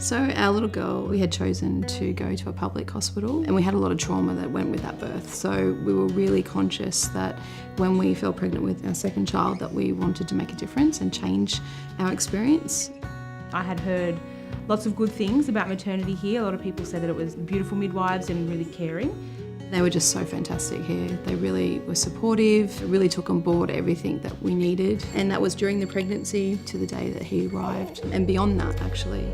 So our little girl, we had chosen to go to a public hospital and we had a lot of trauma that went with that birth. So we were really conscious that when we fell pregnant with our second child that we wanted to make a difference and change our experience. I had heard lots of good things about maternity here. A lot of people said that it was beautiful midwives and really caring. They were just so fantastic here. They really were supportive, really took on board everything that we needed. And that was during the pregnancy to the day that he arrived and beyond that actually.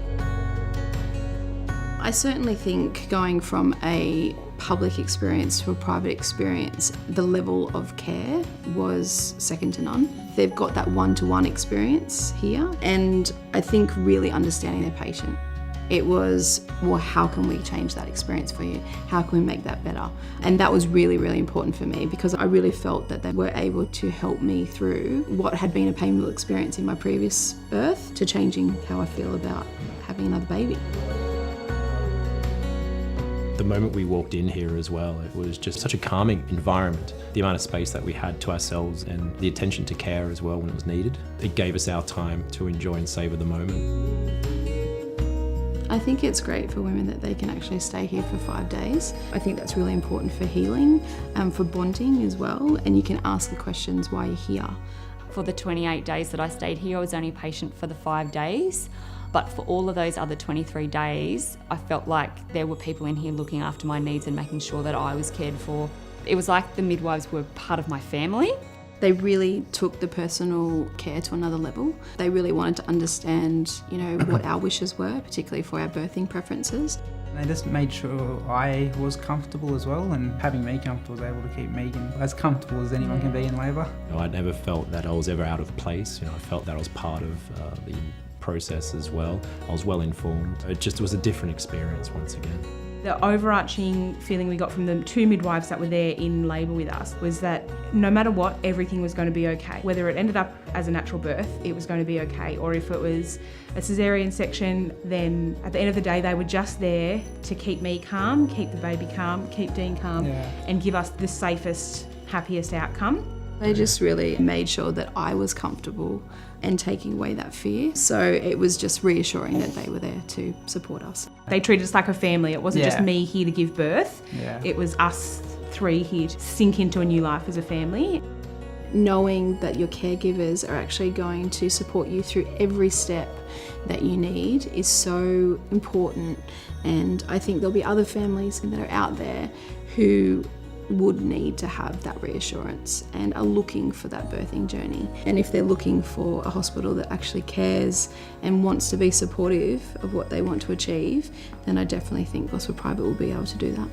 I certainly think going from a public experience to a private experience, the level of care was second to none. They've got that one-to-one experience here, and I think really understanding their patient. It was, well, how can we change that experience for you? How can we make that better? And that was really, really important for me because I really felt that they were able to help me through what had been a painful experience in my previous birth to changing how I feel about having another baby. The moment we walked in here as well, it was just such a calming environment. The amount of space that we had to ourselves and the attention to care as well when it was needed. It gave us our time to enjoy and savour the moment. I think it's great for women that they can actually stay here for 5 days. I think that's really important for healing, for bonding as well, and you can ask the questions why you're here. For the 28 days that I stayed here, I was only a patient for the 5 days. But for all of those other 23 days, I felt like there were people in here looking after my needs and making sure that I was cared for. It was like the midwives were part of my family. They really took the personal care to another level. They really wanted to understand, what our wishes were, particularly for our birthing preferences. They just made sure I was comfortable as well, and having me comfortable was able to keep Megan as comfortable as anyone can be in labour. I never felt that I was ever out of place. I felt that I was part of the process as well. I was well informed. It just was a different experience once again. The overarching feeling we got from the 2 midwives that were there in labour with us was that no matter what, everything was going to be okay. Whether it ended up as a natural birth, it was going to be okay, or if it was a caesarean section, then at the end of the day they were just there to keep me calm, keep the baby calm, keep Dean calm, and give us the safest, happiest outcome. They just really made sure that I was comfortable and taking away that fear. So it was just reassuring that they were there to support us. They treated us like a family. It wasn't just me here to give birth. It was us 3 here to sink into a new life as a family. Knowing that your caregivers are actually going to support you through every step that you need is so important. And I think there'll be other families that are out there who would need to have that reassurance and are looking for that birthing journey. And if they're looking for a hospital that actually cares and wants to be supportive of what they want to achieve, then I definitely think Gosford Private will be able to do that.